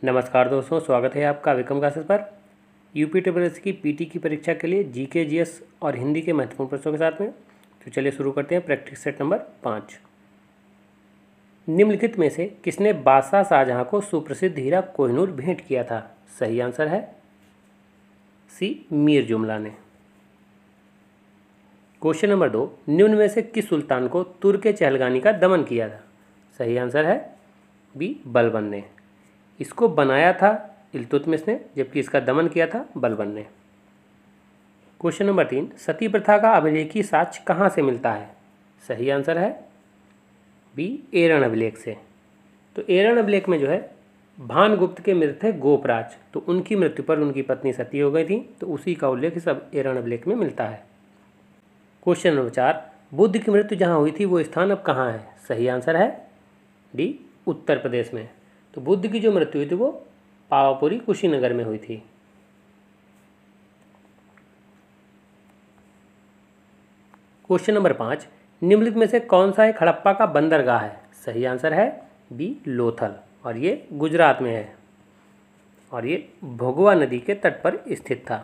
नमस्कार दोस्तों, स्वागत है आपका विक्रम क्लासेस पर। यूपी ट्रिपल की पीटी की परीक्षा के लिए जीके, जीएस और हिंदी के महत्वपूर्ण प्रश्नों के साथ में। तो चलिए शुरू करते हैं प्रैक्टिस सेट नंबर 5। निम्नलिखित में से किसने बादशाह शाहजहां को सुप्रसिद्ध हीरा कोहिनूर भेंट किया था? सही आंसर है सी, मीर जुमला ने। क्वेश्चन नंबर 2, निम्न में से किस सुल्तान को तुर्क चहलगानी का दमन किया था? सही आंसर है बी, बलबन ने। इसको बनाया था इल्तुतमिश ने, जबकि इसका दमन किया था बलबन ने। क्वेश्चन नंबर 3, सती प्रथा का अभिलेखीय साक्ष्य कहाँ से मिलता है? सही आंसर है बी, एरण अभिलेख से। तो एरण अभिलेख में जो है भानगुप्त के मित्र थे गोपराज, तो उनकी मृत्यु पर उनकी पत्नी सती हो गई थी, तो उसी का उल्लेख सब एरण अभिलेख में मिलता है। क्वेश्चन नंबर 4, बुद्ध की मृत्यु जहाँ हुई थी वो स्थान अब कहाँ है? सही आंसर है डी, उत्तर प्रदेश में। तो बुद्ध की जो मृत्यु हुई थी वो पावापुरी कुशीनगर में हुई थी। क्वेश्चन नंबर 5, निम्नलिखित में से कौन सा एक हड़प्पा का बंदरगाह है? सही आंसर है बी, लोथल, और ये गुजरात में है और ये भोगवा नदी के तट पर स्थित था।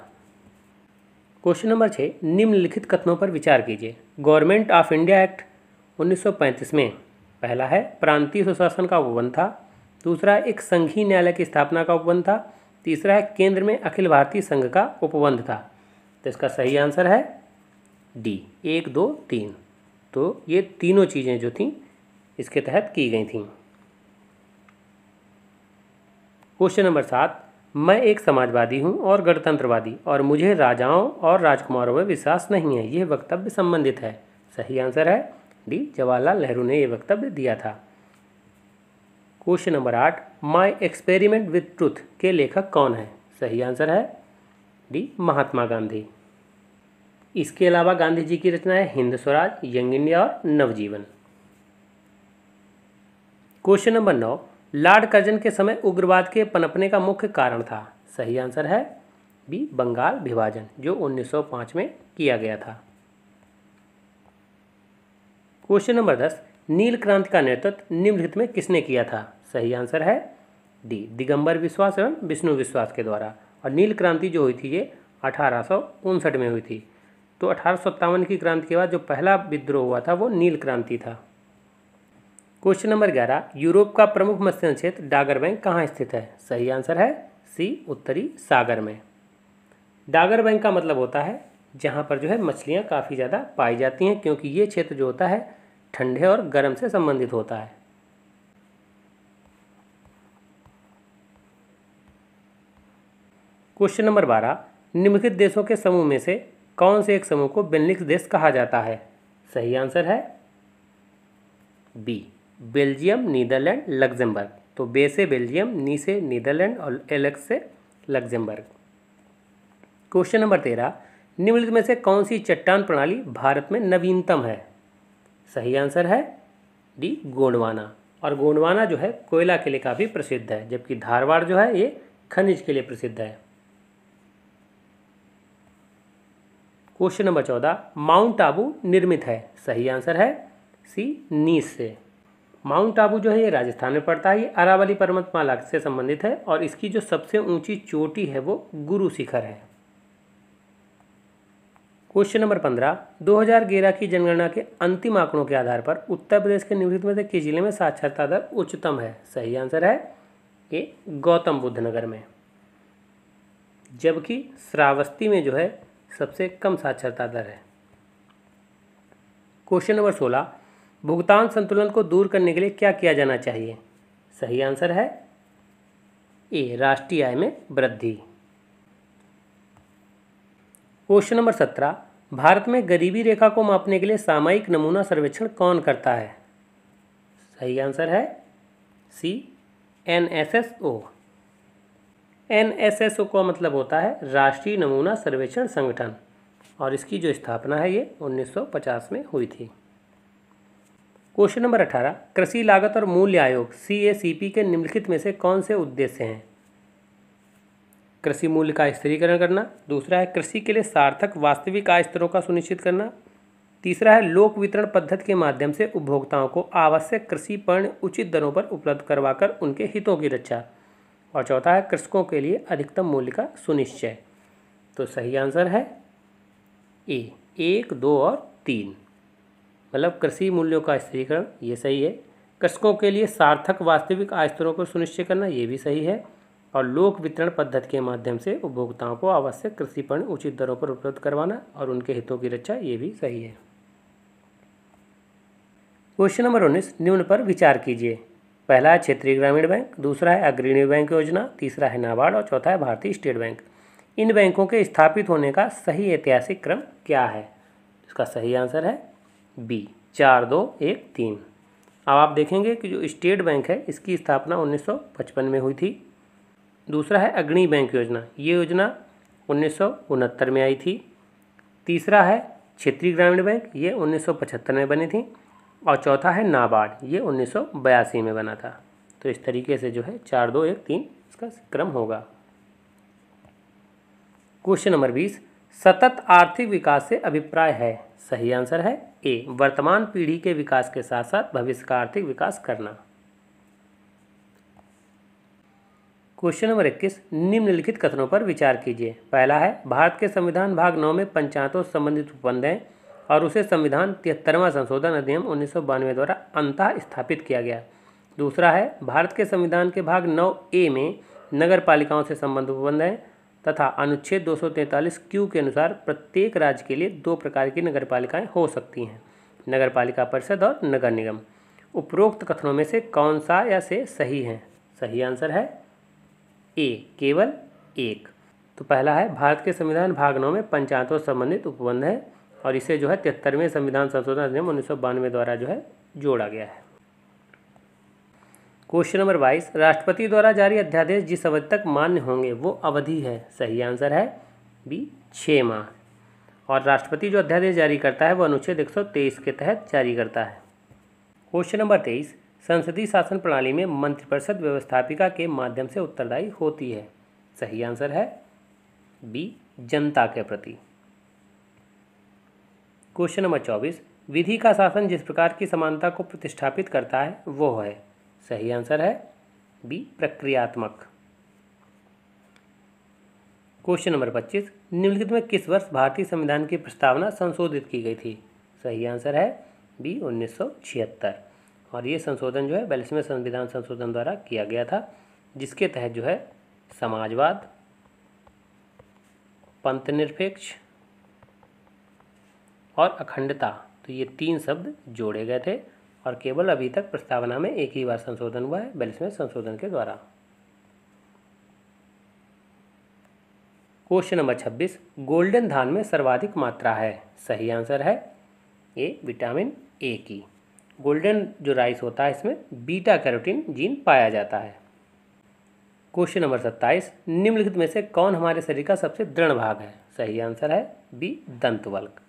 क्वेश्चन नंबर 6, निम्नलिखित कथनों पर विचार कीजिए। गवर्नमेंट ऑफ इंडिया एक्ट 1935 में पहला है प्रांतीय सुशासन का उपबंध था, दूसरा एक संघीय न्यायालय की स्थापना का उपबंध था, तीसरा है केंद्र में अखिल भारतीय संघ का उपबंध था। तो इसका सही आंसर है डी, 1, 2, 3। तो ये तीनों चीज़ें जो थीं इसके तहत की गई थीं। क्वेश्चन नंबर 7, मैं एक समाजवादी हूँ और गणतंत्रवादी और मुझे राजाओं और राजकुमारों में विश्वास नहीं है, यह वक्तव्य संबंधित है। सही आंसर है डी, जवाहरलाल नेहरू ने यह वक्तव्य दिया था। Question number 8, my experiment with truth के लेखक कौन है? सही आंसर है डी, महात्मा गांधी। इसके अलावा गांधी जी की रचना है हिंद स्वराज, यंग इंडिया और नवजीवन। क्वेश्चन नंबर 9, लॉर्ड कर्जन के समय उग्रवाद के पनपने का मुख्य कारण था? सही आंसर है बी, बंगाल विभाजन, जो 1905 में किया गया था। क्वेश्चन नंबर 10, नील क्रांति का नेतृत्व निम्नलिखित में किसने किया था? सही आंसर है डी, दिगंबर विश्वास एवं विष्णु विश्वास के द्वारा। और नील क्रांति जो हुई थी ये 1859 में हुई थी। तो 1857 की क्रांति के बाद जो पहला विद्रोह हुआ था वो नील क्रांति था। क्वेश्चन नंबर 11, यूरोप का प्रमुख मत्स्य क्षेत्र डागर बैंक कहाँ स्थित है? सही आंसर है सी, उत्तरी सागर में। डागर बैंक का मतलब होता है जहाँ पर जो है मछलियाँ काफ़ी ज़्यादा पाई जाती हैं, क्योंकि ये क्षेत्र जो होता है ठंडे और गर्म से संबंधित होता है। क्वेश्चन नंबर 12, निम्नलिखित देशों के समूह में से कौन से एक समूह को बेनिलुक्स देश कहा जाता है? सही आंसर है बी, बेल्जियम, नीदरलैंड, लग्जमबर्ग। तो बे से बेल्जियम, नी से नीदरलैंड और एलेक्स से लग्जमबर्ग। क्वेश्चन नंबर 13, निम्नलिखित में से कौन सी चट्टान प्रणाली भारत में नवीनतम है? सही आंसर है डी, गोंडवाना। और गोंडवाना जो है कोयला के लिए काफ़ी प्रसिद्ध है, जबकि धारवाड़ जो है ये खनिज के लिए प्रसिद्ध है। क्वेश्चन नंबर 14, माउंट आबू निर्मित है? सही आंसर है सी, नीस से। माउंट आबू जो है ये राजस्थान में पड़ता है, ये अरावली पर्वतमाला से संबंधित है और इसकी जो सबसे ऊंची चोटी है वो गुरु शिखर है। क्वेश्चन नंबर 15, 2011 की जनगणना के अंतिम आंकड़ों के आधार पर उत्तर प्रदेश के निम्नलिखित में से किस जिले में साक्षरता दर उच्चतम है? सही आंसर है ए, गौतम बुद्ध नगर में, जबकि श्रावस्ती में जो है सबसे कम साक्षरता दर है। क्वेश्चन नंबर 16, भुगतान संतुलन को दूर करने के लिए क्या किया जाना चाहिए? सही आंसर है ए, राष्ट्रीय आय में वृद्धि। क्वेश्चन नंबर 17, भारत में गरीबी रेखा को मापने के लिए सामयिक नमूना सर्वेक्षण कौन करता है? सही आंसर है सी, NSSO। NSSO का मतलब होता है राष्ट्रीय नमूना सर्वेक्षण संगठन, और इसकी जो स्थापना है ये 1950 में हुई थी। क्वेश्चन नंबर 18, कृषि लागत और मूल्य आयोग CACP के निम्नलिखित में से कौन से उद्देश्य हैं? कृषि मूल्य का स्थिरीकरण करना, दूसरा है कृषि के लिए सार्थक वास्तविक आय स्तरों का सुनिश्चित करना, तीसरा है लोक वितरण पद्धति के माध्यम से उपभोक्ताओं को आवश्यक कृषि पण्य उचित दरों पर उपलब्ध करवाकर उनके हितों की रक्षा, और चौथा है कृषकों के लिए अधिकतम मूल्य का सुनिश्चय। तो सही आंसर है ए, 1, 2 और 3, मतलब कृषि मूल्यों का स्थिरीकरण, ये सही है। कृषकों के लिए सार्थक वास्तविक आय स्तरों को सुनिश्चित करना, ये भी सही है। और लोक वितरण पद्धति के माध्यम से उपभोक्ताओं को आवश्यक कृषि पण्य उचित दरों पर उपलब्ध करवाना और उनके हितों की रक्षा, ये भी सही है। क्वेश्चन नंबर 19, निम्न पर विचार कीजिए। पहला है क्षेत्रीय ग्रामीण बैंक, दूसरा है अग्रणी बैंक योजना, तीसरा है नाबार्ड और चौथा है भारतीय स्टेट बैंक। इन बैंकों के स्थापित होने का सही ऐतिहासिक क्रम क्या है? इसका सही आंसर है बी, 4, 2, 1, 3। अब आप देखेंगे कि जो स्टेट बैंक है इसकी स्थापना 1955 में हुई थी। दूसरा है अग्रणी बैंक योजना, ये योजना 1969 में आई थी। तीसरा है क्षेत्रीय ग्रामीण बैंक, ये 1975 में बनी थी। और चौथा है नाबार्ड, ये 1982 में बना था। तो इस तरीके से जो है 4, 2, 1, 3 इसका क्रम होगा। क्वेश्चन नंबर 20, सतत आर्थिक विकास से अभिप्राय है? सही आंसर है ए, वर्तमान पीढ़ी के विकास के साथ साथ भविष्य का आर्थिक विकास करना। क्वेश्चन नंबर 21, निम्नलिखित कथनों पर विचार कीजिए। पहला है भारत के संविधान भाग 9 में पंचायतों से संबंधित उपबंध हैं और उसे संविधान 73वां संशोधन अधिनियम 1992 द्वारा अंततः स्थापित किया गया। दूसरा है भारत के संविधान के भाग 9A में नगर पालिकाओं से संबंधित उपबंध हैं तथा अनुच्छेद 243 Q के अनुसार प्रत्येक राज्य के लिए 2 प्रकार की नगर पालिकाएँ हो सकती हैं, नगर पालिका परिषद और नगर निगम। उपरोक्त कथनों में से कौन सा या से सही है? सही आंसर है ए, केवल एक। तो पहला है भारत के संविधान भाग 9 में पंचायतों से संबंधित उपबंध है और इसे जो है 73वें संविधान संशोधन अधिनियम 1992 द्वारा जो है जोड़ा गया है। क्वेश्चन नंबर 22, राष्ट्रपति द्वारा जारी अध्यादेश जिस अवधि तक मान्य होंगे वो अवधि है? सही आंसर है बी, 6 माह। और राष्ट्रपति जो अध्यादेश जारी करता है वो अनुच्छेद 123 के तहत जारी करता है। क्वेश्चन नंबर 23, संसदीय शासन प्रणाली में मंत्रिपरिषद व्यवस्थापिका के माध्यम से उत्तरदायी होती है? सही आंसर है बी, जनता के प्रति। क्वेश्चन नंबर 24, विधि का शासन जिस प्रकार की समानता को प्रतिष्ठापित करता है वो है? सही आंसर है बी, प्रक्रियात्मक। क्वेश्चन नंबर 25, निम्नलिखित में किस वर्ष भारतीय संविधान की प्रस्तावना संशोधित की गई थी? सही आंसर है बी, 1976। और ये संशोधन जो है 42वें संविधान संशोधन द्वारा किया गया था, जिसके तहत जो है समाजवाद, पंथनिरपेक्ष और अखंडता, तो ये 3 शब्द जोड़े गए थे और केवल अभी तक प्रस्तावना में एक ही बार संशोधन हुआ है 42वें संशोधन के द्वारा। क्वेश्चन नंबर 26, गोल्डन धान में सर्वाधिक मात्रा है? सही आंसर है ए, विटामिन ए की। गोल्डन जो राइस होता है इसमें बीटा कैरोटीन जीन पाया जाता है। क्वेश्चन नंबर 27, निम्नलिखित में से कौन हमारे शरीर का सबसे दृढ़ भाग है? सही आंसर है बी, दंतवल्क।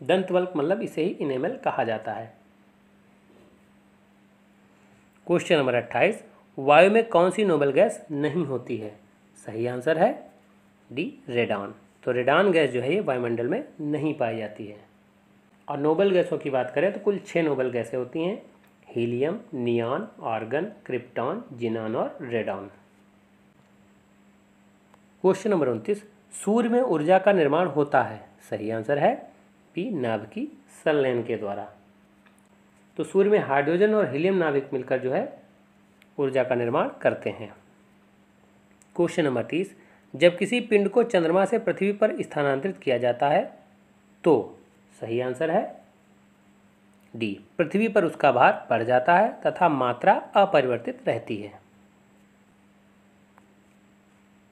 दंतवल्क मतलब इसे ही इनेमल कहा जाता है। क्वेश्चन नंबर 28, वायु में कौन सी नोबल गैस नहीं होती है? सही आंसर है डी, रेडॉन। तो रेडॉन गैस जो है ये वायुमंडल में नहीं पाई जाती है। और नोबल गैसों की बात करें तो कुल 6 नोबल गैसें होती हैं, helium, neon, argon, krypton, xenon और रेडॉन। क्वेश्चन नंबर 29, सूर्य में ऊर्जा का निर्माण होता है? सही आंसर है बी, नाभिकीय संलयन के द्वारा। तो सूर्य में हाइड्रोजन और हीलियम नाभिक मिलकर जो है ऊर्जा का निर्माण करते हैं। क्वेश्चन नंबर 30, जब किसी पिंड को चंद्रमा से पृथ्वी पर स्थानांतरित किया जाता है तो? सही आंसर है डी, पृथ्वी पर उसका भार बढ़ जाता है तथा मात्रा अपरिवर्तित रहती है।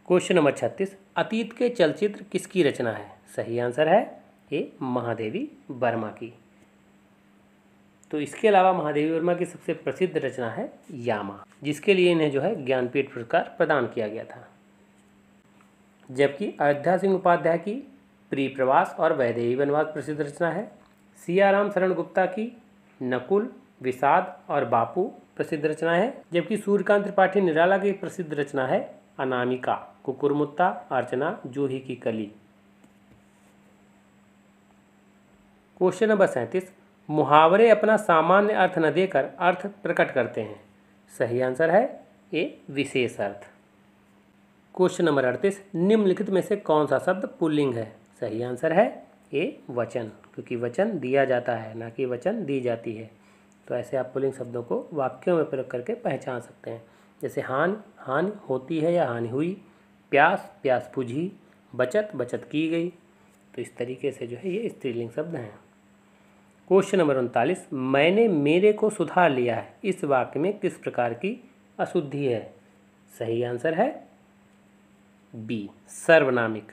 क्वेश्चन नंबर 36, अतीत के चलचित्र किसकी रचना है? सही आंसर है ए, महादेवी वर्मा की। तो इसके अलावा महादेवी वर्मा की सबसे प्रसिद्ध रचना है यामा, जिसके लिए इन्हें जो है ज्ञानपीठ पुरस्कार प्रदान किया गया था। जबकि अयोध्या सिंह उपाध्याय की प्रिय प्रवास और वैदेही वनवास प्रसिद्ध रचना है। सियाराम शरण गुप्ता की नकुल, विषाद और बापू प्रसिद्ध रचना है। जबकि सूर्यकांत त्रिपाठी निराला की प्रसिद्ध रचना है अनामिका, कुकुरमुत्ता, अर्चना, जूही की कली। क्वेश्चन नंबर 37, मुहावरे अपना सामान्य अर्थ न देकर अर्थ प्रकट करते हैं? सही आंसर है ए, विशेष अर्थ। क्वेश्चन नंबर 38, निम्नलिखित में से कौन सा शब्द पुल्लिंग है? सही आंसर है ए वचन, क्योंकि वचन दिया जाता है ना कि वचन दी जाती है। तो ऐसे आप पुल्लिंग शब्दों को वाक्यों में प्रयोग करके पहचान सकते हैं। जैसे हानि हानि होती है या हानि हुई, प्यास प्यास बुझी, बचत बचत की गई। तो इस तरीके से जो है ये स्त्रीलिंग शब्द हैं। क्वेश्चन नंबर 39, मैंने मेरे को सुधार लिया है, इस वाक्य में किस प्रकार की अशुद्धि है? सही आंसर है बी सर्वनामिक।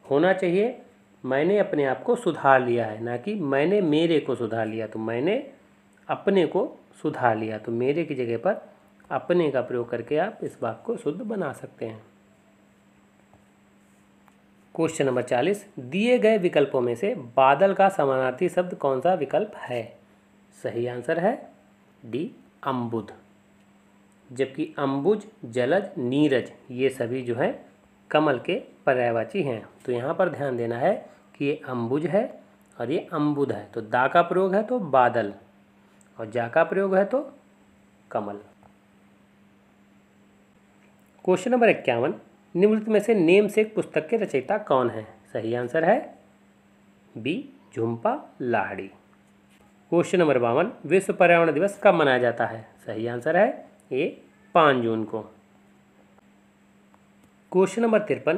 होना चाहिए मैंने अपने आप को सुधार लिया है, ना कि मैंने मेरे को सुधार लिया। तो मैंने अपने को सुधार लिया, तो मेरे की जगह पर अपने का प्रयोग करके आप इस वाक्य को शुद्ध बना सकते हैं। क्वेश्चन नंबर 40, दिए गए विकल्पों में से बादल का समानार्थी शब्द कौन सा विकल्प है? सही आंसर है डी अम्बुद। जबकि अम्बुज, जलज, नीरज ये सभी जो है कमल के पर्यायवाची हैं। तो यहाँ पर ध्यान देना है कि ये अम्बुज है और ये अम्बुद है। तो दा का प्रयोग है तो बादल, और जा का प्रयोग है तो कमल। क्वेश्चन नंबर 51, निम्नलिखित में से नेम से एक पुस्तक के रचयिता कौन है? सही आंसर है B Jhumpa Lahiri. Question number 52, विश्व पर्यावरण दिवस कब मनाया जाता है? सही आंसर है ए 5 जून को। क्वेश्चन नंबर 53,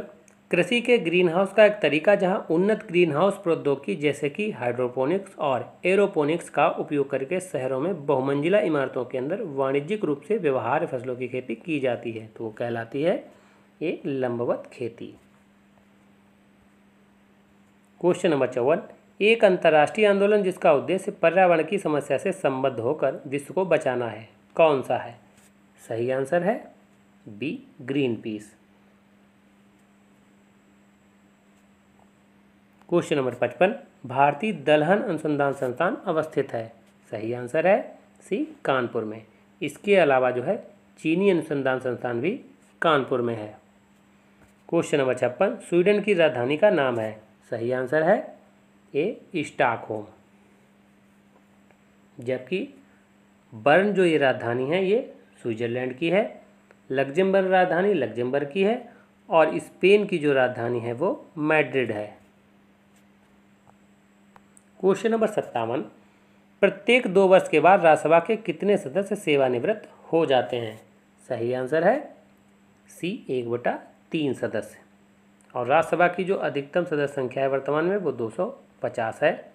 कृषि के ग्रीन हाउस का एक तरीका जहां उन्नत ग्रीन हाउस प्रौद्योगिकी जैसे कि हाइड्रोपोनिक्स और एरोपोनिक्स का उपयोग करके शहरों में बहुमंजिला इमारतों के अंदर वाणिज्यिक रूप से व्यवहार्य फसलों की खेती की जाती है, तो वो कहलाती है ये लंबवत खेती। क्वेश्चन नंबर 54, एक अंतर्राष्ट्रीय आंदोलन जिसका उद्देश्य पर्यावरण की समस्या से संबद्ध होकर विश्व को बचाना है, कौन सा है? सही आंसर है B Greenpeace. Question number 55, भारतीय दलहन अनुसंधान संस्थान अवस्थित है? सही आंसर है सी कानपुर में। इसके अलावा जो है चीनी अनुसंधान संस्थान भी कानपुर में है। क्वेश्चन नंबर 56, स्वीडन की राजधानी का नाम है? सही आंसर है ए स्टॉकहोम। जबकि बर्न जो ये राजधानी है ये स्विट्जरलैंड की है, लग्जमबर्ग राजधानी लग्जमबर्ग की है, और स्पेन की जो राजधानी है वो मैड्रिड है। क्वेश्चन नंबर 57, प्रत्येक 2 वर्ष के बाद राज्यसभा के कितने सदस्य सेवानिवृत्त हो जाते हैं? सही आंसर है सी 1/3 सदस्य। और राज्यसभा की जो अधिकतम सदस्य संख्या है वर्तमान में वो 250 है।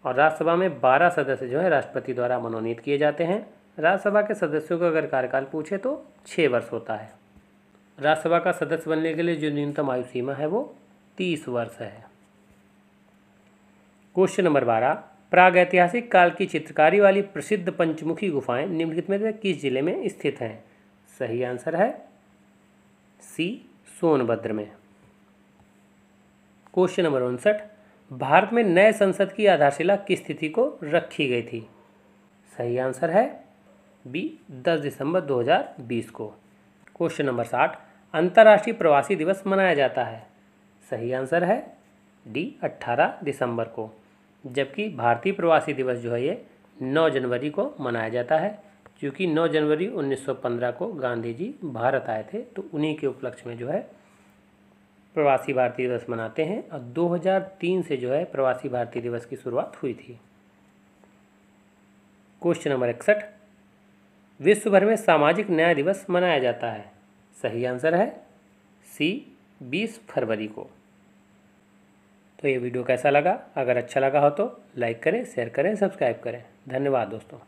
और राज्यसभा में 12 सदस्य जो है राष्ट्रपति द्वारा मनोनीत किए जाते हैं। राज्यसभा के सदस्यों का अगर कार्यकाल पूछे तो 6 वर्ष होता है। राज्यसभा का सदस्य बनने के लिए जो न्यूनतम आयु सीमा है वो 30 वर्ष है। क्वेश्चन नंबर 12, प्रागैतिहासिक काल की चित्रकारी वाली प्रसिद्ध पंचमुखी गुफाएं निम्नलिखित में से किस जिले में स्थित हैं? सही आंसर है सी सोनभद्र में। क्वेश्चन नंबर 59, भारत में नए संसद की आधारशिला किस तिथि को रखी गई थी? सही आंसर है बी 10 दिसंबर 2020 को। क्वेश्चन नंबर 60, अंतर्राष्ट्रीय प्रवासी दिवस मनाया जाता है? सही आंसर है डी 18 दिसंबर को। जबकि भारतीय प्रवासी दिवस जो है ये 9 जनवरी को मनाया जाता है, क्योंकि 9 जनवरी 1915 को गांधी जी भारत आए थे, तो उन्हीं के उपलक्ष्य में जो है प्रवासी भारतीय दिवस मनाते हैं। और 2003 से जो है प्रवासी भारतीय दिवस की शुरुआत हुई थी। क्वेश्चन नंबर 61, विश्व भर में सामाजिक न्याय दिवस मनाया जाता है? सही आंसर है सी 20 फरवरी को। तो ये वीडियो कैसा लगा? अगर अच्छा लगा हो तो लाइक करें, शेयर करें, सब्सक्राइब करें। धन्यवाद दोस्तों।